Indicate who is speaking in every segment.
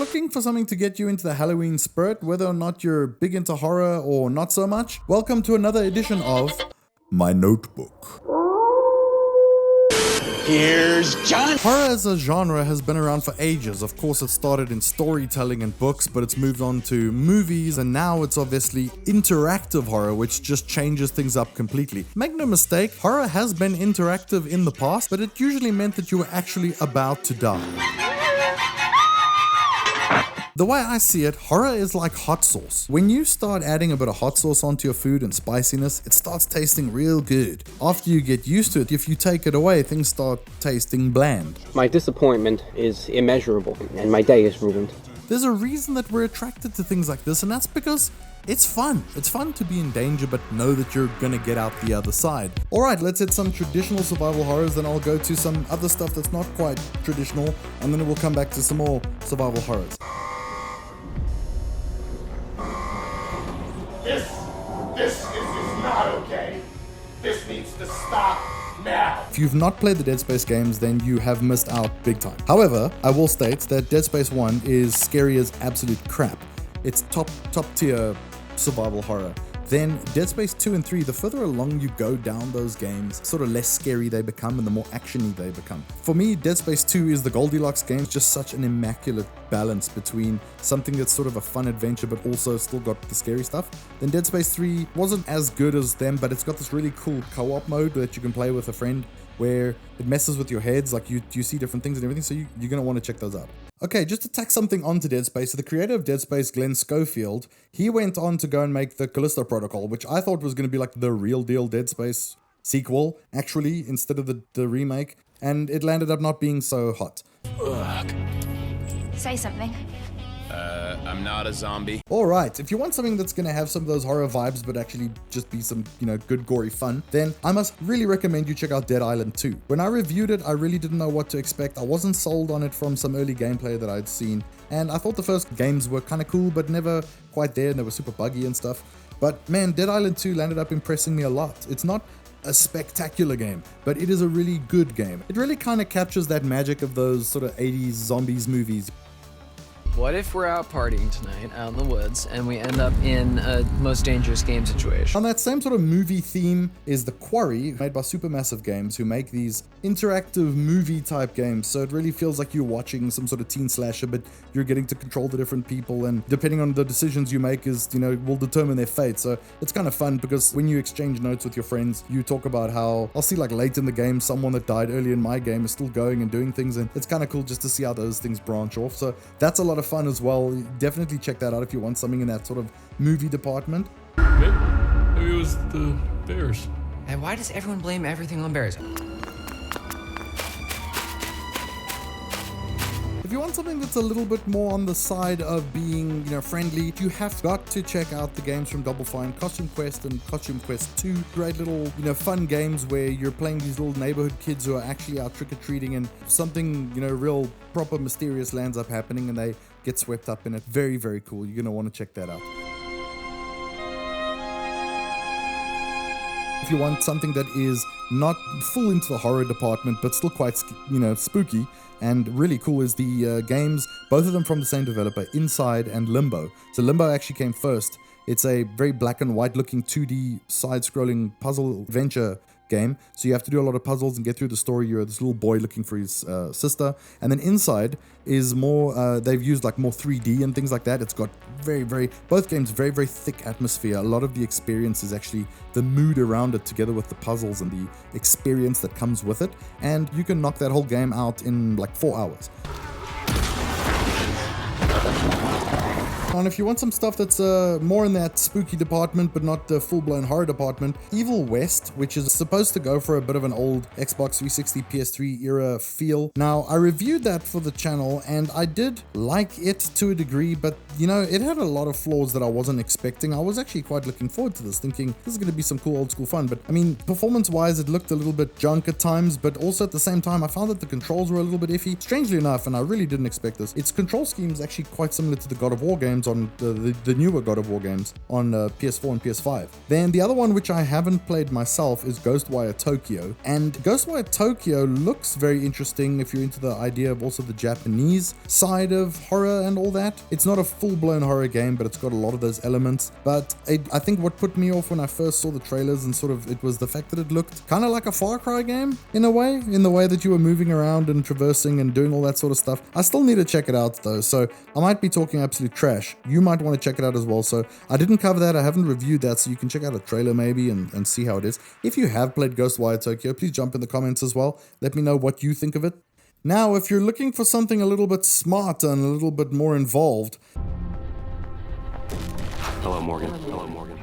Speaker 1: looking for something to get you into the Halloween spirit, whether or not you're big into horror or not so much, welcome to another edition of My Notebook.
Speaker 2: Here's John.
Speaker 1: Horror as a genre has been around for ages. Of course, it started in storytelling and books, but it's moved on to movies, and now it's obviously interactive horror, which just changes things up completely. Make no mistake, horror has been interactive in the past, but it usually meant that you were actually about to die. The way I see it, horror is like hot sauce. When you start adding a bit of hot sauce onto your food and spiciness, it starts tasting real good. After you get used to it, if you take it away, things start tasting bland.
Speaker 3: My disappointment is immeasurable, and my day is ruined.
Speaker 1: There's a reason that we're attracted to things like this, and that's because it's fun. It's fun to be in danger, but know that you're gonna get out the other side. Alright, let's hit some traditional survival horrors, then I'll go to some other stuff that's not quite traditional, and then we'll come back to some more survival horrors.
Speaker 4: This is not okay. This needs to stop now.
Speaker 1: If you've not played the Dead Space games, then you have missed out big time. However, I will state that Dead Space 1 is scary as absolute crap. It's top tier survival horror. Then Dead Space 2 and 3, the further along you go down those games, sort of less scary they become and the more actiony they become. For me, Dead Space 2 is the Goldilocks game, it's just such an immaculate balance between something that's sort of a fun adventure but also still got the scary stuff. Then Dead Space 3 wasn't as good as them, but it's got this really cool co-op mode that you can play with a friend where it messes with your heads, like you see different things and everything, so you're going to want to check those out. Okay, just to tack something onto Dead Space, so the creator of Dead Space, Glenn Schofield, he went on to go and make the Callisto Protocol, which I thought was going to be like the real deal Dead Space sequel, actually, instead of the remake, and it landed up not being so hot.
Speaker 2: Ugh.
Speaker 5: Say something.
Speaker 2: I'm not a zombie.
Speaker 1: Alright, if you want something that's going to have some of those horror vibes but actually just be some, good gory fun, then I must really recommend you check out Dead Island 2. When I reviewed it, I really didn't know what to expect. I wasn't sold on it from some early gameplay that I'd seen, and I thought the first games were kind of cool but never quite there, and they were super buggy and stuff. But man, Dead Island 2 landed up impressing me a lot. It's not a spectacular game, but it is a really good game. It really kind of captures that magic of those sort of 80s zombies movies.
Speaker 6: What if we're out partying tonight, out in the woods, and we end up in a most dangerous game situation?
Speaker 1: On that same sort of movie theme is the Quarry, made by Supermassive Games, who make these interactive movie type games. So it really feels like you're watching some sort of teen slasher, but you're getting to control the different people, and depending on the decisions you make will determine their fate. So it's kind of fun because when you exchange notes with your friends, you talk about how, I'll see like late in the game, someone that died early in my game is still going and doing things, and it's kind of cool just to see how those things branch off. So that's a lot of fun as well. Definitely check that out if you want something in that sort of movie department.
Speaker 7: Maybe it was the bears.
Speaker 6: And why does everyone blame everything on bears?
Speaker 1: If you want something that's a little bit more on the side of being, friendly, you have got to check out the games from Double Fine, Costume Quest and Costume Quest 2. Great little, fun games where you're playing these little neighborhood kids who are actually out trick-or-treating, and something, real proper mysterious lands up happening and they get swept up in it. Very, very cool. You're going to want to check that out. If you want something that is not full into the horror department, but still quite, spooky and really cool, is the games, both of them from the same developer, Inside and Limbo. So Limbo actually came first. It's a very black and white looking 2D side-scrolling puzzle adventure game. So you have to do a lot of puzzles and get through the story. You're this little boy looking for his sister. And then Inside is more, they've used like more 3D and things like that. It's got both games, very, very thick atmosphere. A lot of the experience is actually the mood around it together with the puzzles and the experience that comes with it. And you can knock that whole game out in like 4 hours. And if you want some stuff that's more in that spooky department but not the full-blown horror department, Evil West, which is supposed to go for a bit of an old Xbox 360 PS3 era feel. Now, I reviewed that for the channel and I did like it to a degree, but it had a lot of flaws that I wasn't expecting. I was actually quite looking forward to this, thinking this is going to be some cool old school fun. But I mean, performance-wise, it looked a little bit junk at times, but also at the same time, I found that the controls were a little bit iffy. Strangely enough, and I really didn't expect this, its control scheme is actually quite similar to the God of War games, games on the newer God of War games on PS4 and PS5. Then the other one, which I haven't played myself, is Ghostwire Tokyo. And Ghostwire Tokyo looks very interesting if you're into the idea of also the Japanese side of horror and all that. It's not a full-blown horror game, but it's got a lot of those elements. But I think what put me off when I first saw the trailers and sort of it was the fact that it looked kind of like a Far Cry game in the way that you were moving around and traversing and doing all that sort of stuff. I still need to check it out though, so I might be talking absolute trash. You might want to check it out as well. So I didn't cover that, I haven't reviewed that, so you can check out a trailer maybe and see how it is. If you have played Ghostwire Tokyo, please jump in the comments as well. Let me know what you think of it. Now, if you're looking for something a little bit smarter and a little bit more involved...
Speaker 8: Hello, Morgan. Hello, Morgan.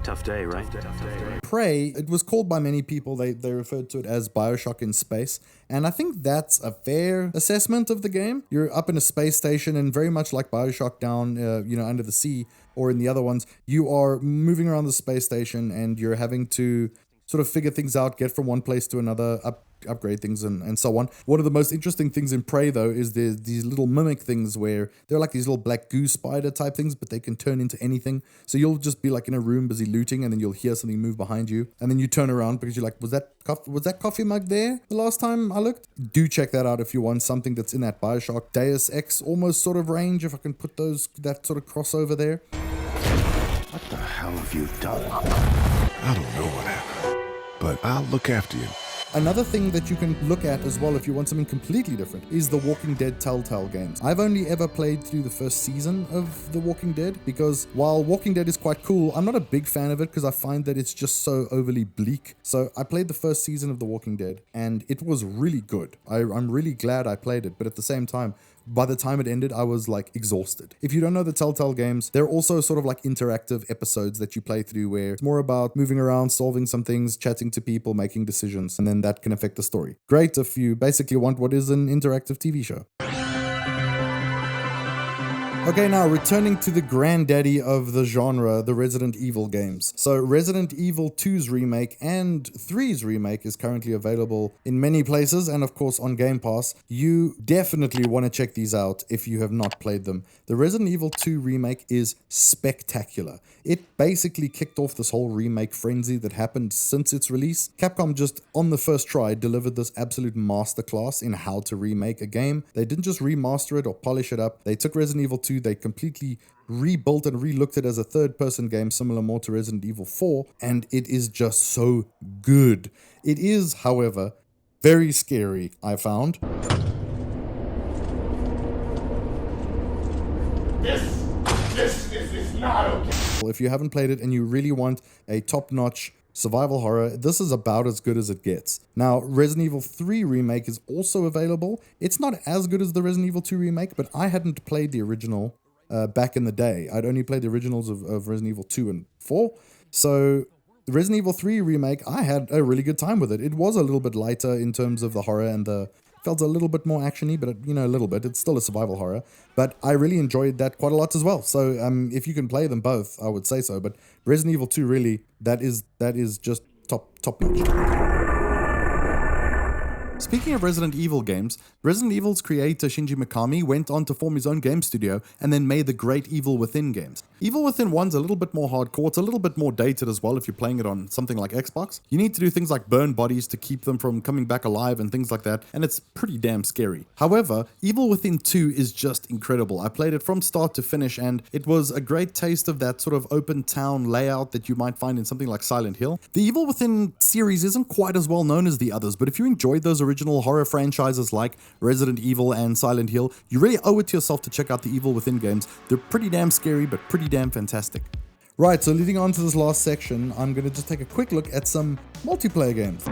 Speaker 8: Tough day, right? Tough day.
Speaker 1: Prey, it was called by many people, they referred to it as Bioshock in space, and I think that's a fair assessment of the game. You're up in a space station, and very much like Bioshock down, under the sea, or in the other ones, you are moving around the space station, and you're having to sort of figure things out, get from one place to another, upgrade things and so on. One of the most interesting things in Prey though is there's these little mimic things where they're like these little black goo spider type things, but they can turn into anything. So you'll just be like in a room busy looting, and then you'll hear something move behind you, and then you turn around because you're like, was that coffee mug there the last time I looked? Do check that out if you want something that's in that Bioshock Deus Ex almost sort of range, if I can put that sort of crossover there.
Speaker 9: What the hell have you done? I don't know what happened, but I'll look after you.
Speaker 1: Another thing that you can look at as well if you want something completely different is the Walking Dead Telltale games. I've only ever played through the first season of The Walking Dead because while Walking Dead is quite cool, I'm not a big fan of it because I find that it's just so overly bleak. So I played the first season of The Walking Dead and it was really good. I'm really glad I played it, but at the same time, by the time it ended, I was like exhausted. If you don't know the Telltale games, they're also sort of like interactive episodes that you play through where it's more about moving around, solving some things, chatting to people, making decisions, and then that can affect the story. Great if you basically want what is an interactive TV show. Okay, now returning to the granddaddy of the genre, the Resident Evil games. So Resident Evil 2's remake and 3's remake is currently available in many places and of course on Game Pass. You definitely want to check these out if you have not played them. The Resident Evil 2 remake is spectacular. It basically kicked off this whole remake frenzy that happened since its release. Capcom just on the first try delivered this absolute masterclass in how to remake a game. They didn't just remaster it or polish it up. They took Resident Evil 2, they completely rebuilt and relooked it as a third-person game similar more to Resident Evil 4, and it is just so good. It is, however, very scary, I found.
Speaker 4: This is not okay.
Speaker 1: If you haven't played it and you really want a top-notch survival horror, this is about as good as it gets. Now, Resident Evil 3 Remake is also available. It's not as good as the Resident Evil 2 Remake, but I hadn't played the original back in the day. I'd only played the originals of Resident Evil 2 and 4. So the Resident Evil 3 Remake, I had a really good time with it. It was a little bit lighter in terms of the horror and the felt a little bit more actiony, but a little bit. It's still a survival horror, but I really enjoyed that quite a lot as well. So if you can play them both, I would say so. But Resident Evil 2 really, that is just top notch. Speaking of Resident Evil games, Resident Evil's creator Shinji Mikami went on to form his own game studio and then made the great Evil Within games. Evil Within 1's a little bit more hardcore, it's a little bit more dated as well if you're playing it on something like Xbox. You need to do things like burn bodies to keep them from coming back alive and things like that, and it's pretty damn scary. However, Evil Within 2 is just incredible. I played it from start to finish and it was a great taste of that sort of open town layout that you might find in something like Silent Hill. The Evil Within series isn't quite as well known as the others, but if you enjoyed those original horror franchises like Resident Evil and Silent Hill, you really owe it to yourself to check out the Evil Within games. They're pretty damn scary, but pretty damn fantastic. Right, so leading on to this last section, I'm going to just take a quick look at some multiplayer games.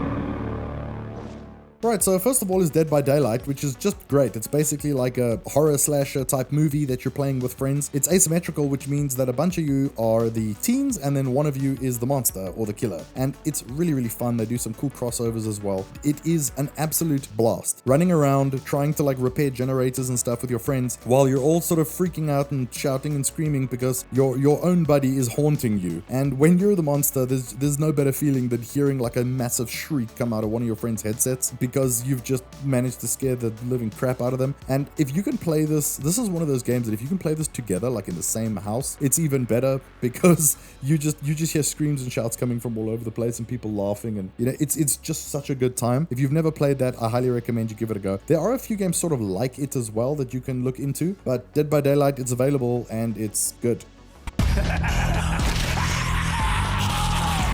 Speaker 1: Right, so first of all is Dead by Daylight, which is just great. It's basically like a horror slasher type movie that you're playing with friends. It's asymmetrical, which means that a bunch of you are the teens and then one of you is the monster or the killer. And it's really, really fun. They do some cool crossovers as well. It is an absolute blast. Running around, trying to like repair generators and stuff with your friends while you're all sort of freaking out and shouting and screaming because your own buddy is haunting you. And when you're the monster, there's no better feeling than hearing like a massive shriek come out of one of your friends' headsets, because because you've just managed to scare the living crap out of them. And if you can play this is one of those games that if you can play this together, like in the same house, it's even better because you just hear screams and shouts coming from all over the place and people laughing, and it's just such a good time. If you've never played that, I highly recommend you give it a go. There are a few games sort of like it as well that you can look into, but Dead by Daylight, it's available and it's good.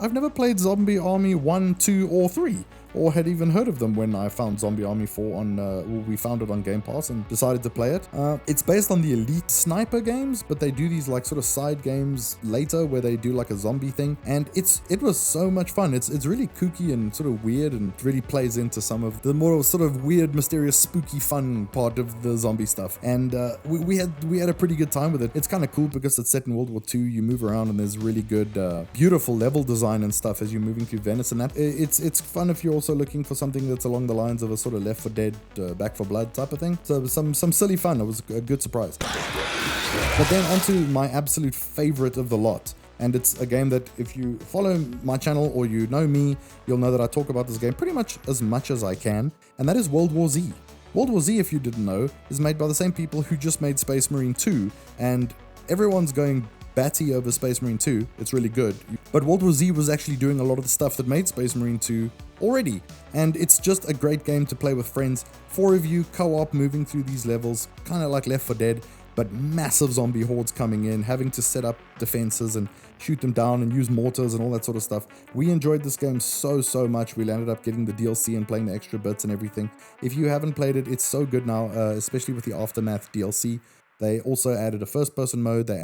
Speaker 1: I've never played Zombie Army 1, 2, or 3, or had even heard of them when I found Zombie Army 4 on, we found it on Game Pass and decided to play it. It's based on the Elite Sniper games, but they do these like sort of side games later where they do like a zombie thing, and it was so much fun. It's really kooky and sort of weird, and really plays into some of the more sort of weird, mysterious, spooky, fun part of the zombie stuff. And we had a pretty good time with it. It's kind of cool because it's set in World War II. You move around and there's really good, beautiful level design and stuff as you're moving through Venice, and that it's fun if you're also looking for something that's along the lines of a sort of Left 4 Dead, Back 4 Blood type of thing. So some silly fun. It was a good surprise. But then onto my absolute favorite of the lot. And it's a game that if you follow my channel or you know me, you'll know that I talk about this game pretty much as I can. And that is World War Z. World War Z, if you didn't know, is made by the same people who just made Space Marine 2. And everyone's going batty over Space Marine 2. It's really good. But World War Z was actually doing a lot of the stuff that made Space Marine 2 already. And it's just a great game to play with friends. 4 of you, co-op, moving through these levels, kind of like Left 4 Dead, but massive zombie hordes coming in, having to set up defenses and shoot them down and use mortars and all that sort of stuff. We enjoyed this game so much. We ended up getting the DLC and playing the extra bits and everything. If you haven't played it, it's so good now, especially with the Aftermath DLC. They also added a first-person mode. They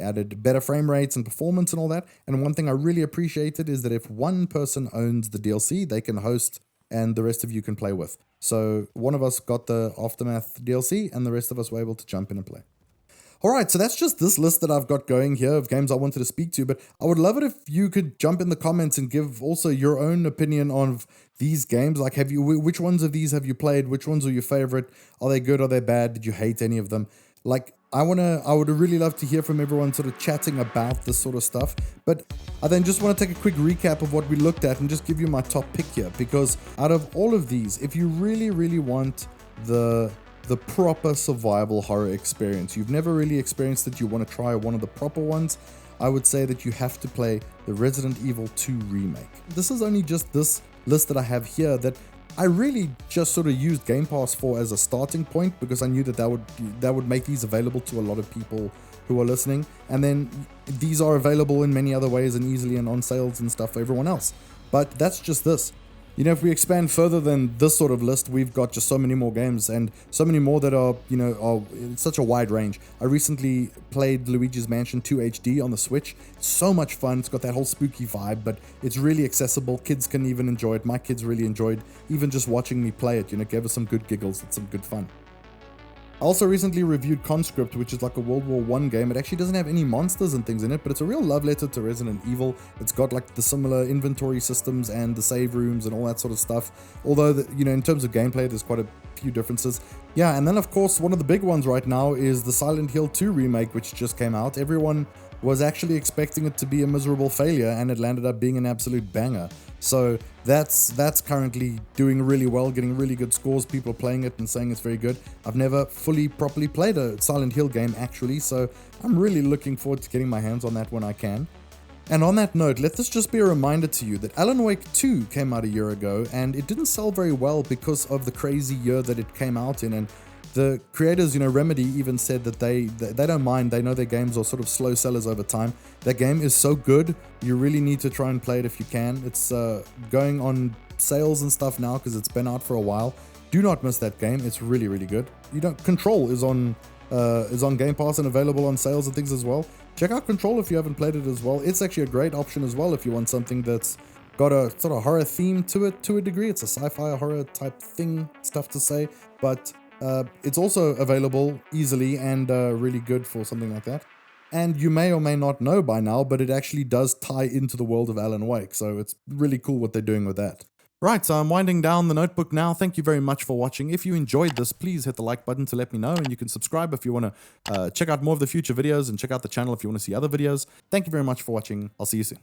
Speaker 1: added better frame rates and performance and all that. And one thing I really appreciated is that if one person owns the DLC, they can host and the rest of you can play with. So one of us got the Aftermath DLC and the rest of us were able to jump in and play. Alright, so that's just this list that I've got going here of games I wanted to speak to, but I would love it if you could jump in the comments and give also your own opinion on these games. Like, which ones of these have you played? Which ones are your favorite? Are they good? Are they bad? Did you hate any of them? Like, I would really love to hear from everyone sort of chatting about this sort of stuff. But I then just want to take a quick recap of what we looked at and just give you my top pick here. Because out of all of these, if you really want the proper survival horror experience, you've never really experienced it, you want to try one of the proper ones, I would say that you have to play the Resident Evil 2 Remake. This is only just this list that I have here that I really just sort of used Game Pass for as a starting point, because I knew that would make these available to a lot of people who are listening. And then these are available in many other ways and easily and on sales and stuff for everyone else. But that's just this. You know, if we expand further than this sort of list, we've got just so many more games and so many more that are, are such a wide range. I recently played Luigi's Mansion 2 HD on the Switch. It's so much fun. It's got that whole spooky vibe, but it's really accessible. Kids can even enjoy it. My kids really enjoyed even just watching me play it. Gave us some good giggles and some good fun. I also recently reviewed Conscript, which is like a World War I game. It actually doesn't have any monsters and things in it, but it's a real love letter to Resident Evil. It's got like the similar inventory systems and the save rooms and all that sort of stuff. Although, in terms of gameplay, there's quite a few differences. Yeah, and then of course, one of the big ones right now is the Silent Hill 2 remake, which just came out. Everyone was actually expecting it to be a miserable failure, and it landed up being an absolute banger. So that's currently doing really well, getting really good scores. People are playing it and saying it's very good. I've never properly played a Silent Hill game actually, so I'm really looking forward to getting my hands on that when I can. And on that note, let this just be a reminder to you that Alan Wake 2 came out a year ago, and it didn't sell very well because of the crazy year that it came out in. And the creators, Remedy, even said that they don't mind. They know their games are sort of slow sellers over time. That game is so good, you really need to try and play it if you can. It's going on sales and stuff now because it's been out for a while. Do not miss that game. It's really good. Control is on Game Pass and available on sales and things as well. Check out Control if you haven't played it as well. It's actually a great option as well if you want something that's got a sort of horror theme to it to a degree. It's a sci-fi horror type thing, stuff to say, but it's also available easily and really good for something like that. And you may or may not know by now, but it actually does tie into the world of Alan Wake, so it's really cool what they're doing with that. Right, so I'm winding down the notebook now. Thank you very much for watching. If you enjoyed this, please hit the like button to let me know, and you can subscribe if you want to check out more of the future videos, and check out the channel if you want to see other videos. Thank you very much for watching. I'll see you soon.